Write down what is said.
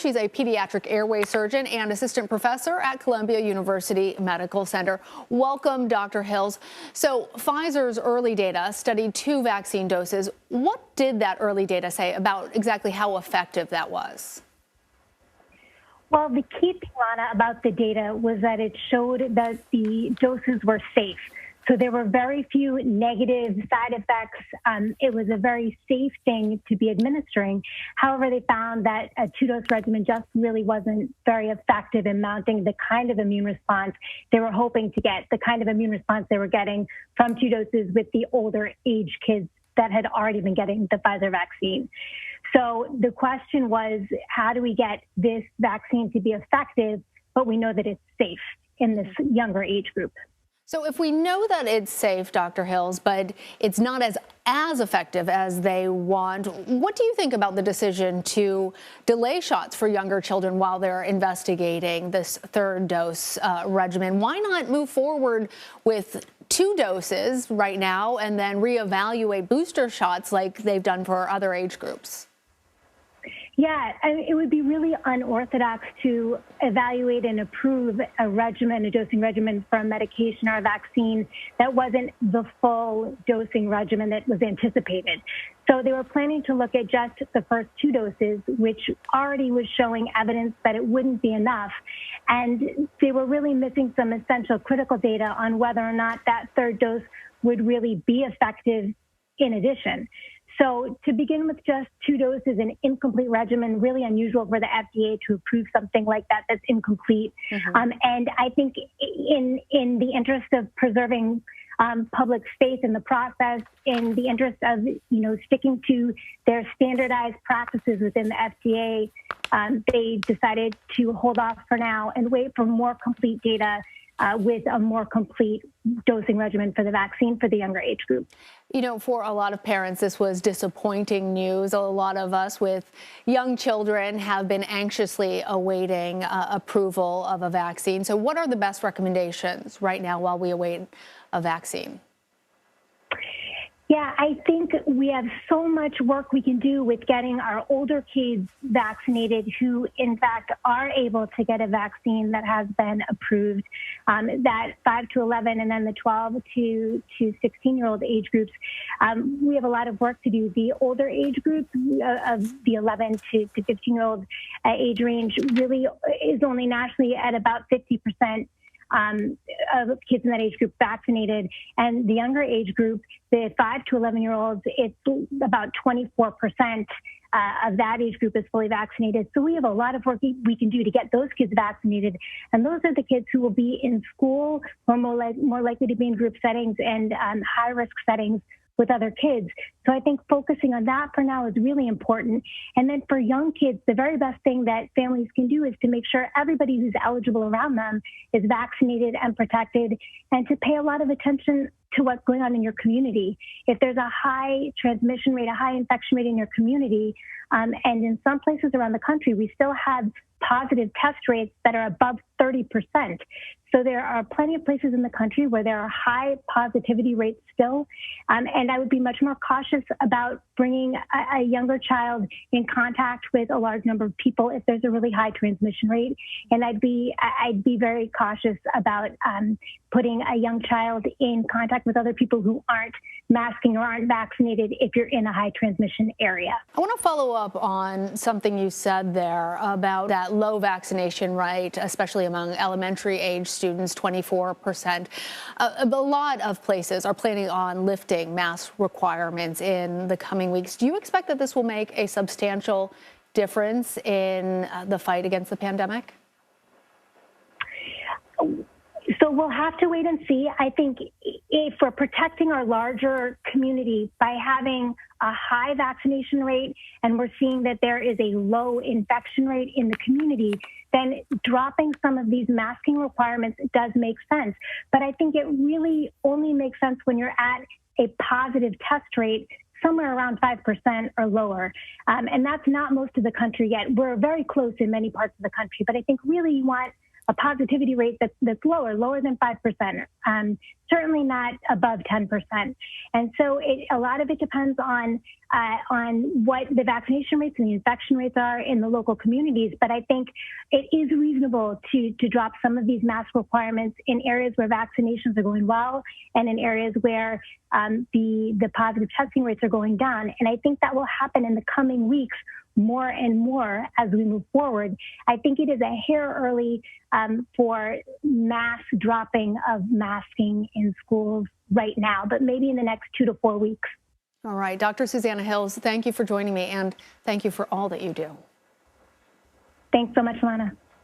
She's a pediatric airway surgeon and assistant professor at Columbia University Medical Center. Welcome, Dr. Hills. So Pfizer's early data studied 2 vaccine doses. What did that early data say about exactly how effective that was? Well, the key thing, Lana, about the data was that it showed that the doses were safe. So there were very few negative side effects. It was a very safe thing to be administering. However, they found that a 2-dose regimen just really wasn't very effective in mounting the kind of immune response they were hoping to get, the kind of immune response they were getting from 2 doses with the older age kids that had already been getting the Pfizer vaccine. So the question was, how do we get this vaccine to be effective, but we know that it's safe in this younger age group? So if we know that it's safe, Dr. Hills, but it's not as effective as they want, what do you think about the decision to delay shots for younger children while they're investigating this 3rd dose regimen? Why not move forward with 2 doses right now and then reevaluate booster shots like they've done for other age groups? Yeah, it would be really unorthodox to evaluate and approve a regimen, a dosing regimen for a medication or a vaccine that wasn't the full dosing regimen that was anticipated. So they were planning to look at just the first 2 doses, which already was showing evidence that it wouldn't be enough. And they were really missing some essential critical data on whether or not that 3rd dose would really be effective in addition. So to begin with just 2 doses, an incomplete regimen, really unusual for the FDA to approve something like that that's incomplete. And I think in the interest of preserving public space in the process, in the interest of sticking to their standardized practices within the FDA, they decided to hold off for now and wait for more complete data with a more complete dosing regimen for the vaccine for the younger age group. You know, for a lot of parents, this was disappointing news. A lot of us with young children have been anxiously awaiting approval of a vaccine. So what are the best recommendations right now while we await a vaccine? Yeah, I think we have so much work we can do with getting our older kids vaccinated who, in fact, are able to get a vaccine that has been approved, that 5 to 11 and then the 12 to 16-year-old age groups. We have a lot of work to do. The older age group of the 11 to 15-year-old age range really is only nationally at about 50% of kids in that age group vaccinated. And the younger age group, the 5 to 11-year-olds, it's about 24% of that age group is fully vaccinated. So we have a lot of work we can do to get those kids vaccinated. And those are the kids who will be in school or more likely to be in group settings and high-risk settings with other kids. So I think focusing on that for now is really important. And then for young kids, the very best thing that families can do is to make sure everybody who's eligible around them is vaccinated and protected, and to pay a lot of attention to what's going on in your community. If there's a high transmission rate, a high infection rate in your community, and in some places around the country, we still have positive test rates that are above 30%. So there are plenty of places in the country where there are high positivity rates still. And I would be much more cautious about bringing a younger child in contact with a large number of people if there's a really high transmission rate. And I'd be very cautious about putting a young child in contact with other people who aren't masking or aren't vaccinated if you're in a high transmission area. I want to follow up on something you said there about that low vaccination rate, especially among elementary age students, 24%. A lot of places are planning on lifting mask requirements in the coming weeks. Do you expect that this will make a substantial difference in the fight against the pandemic? So we'll have to wait and see. I think if we're protecting our larger community by having a high vaccination rate and we're seeing that there is a low infection rate in the community, then dropping some of these masking requirements does make sense. But I think it really only makes sense when you're at a positive test rate somewhere around 5% or lower. And that's not most of the country yet. We're very close in many parts of the country, but I think really you want a positivity rate that's lower than 5%, certainly not above 10%. And so a lot of it depends on what the vaccination rates and the infection rates are in the local communities. But I think it is reasonable to drop some of these mask requirements in areas where vaccinations are going well and in areas where the positive testing rates are going down. And I think that will happen in the coming weeks more and more as we move forward. I think it is a hair early for mass dropping of masking in schools right now, but maybe in the next 2 to 4 weeks. All right, Dr. Susanna Hills, thank you for joining me, and thank you for all that you do. Thanks so much, Lana.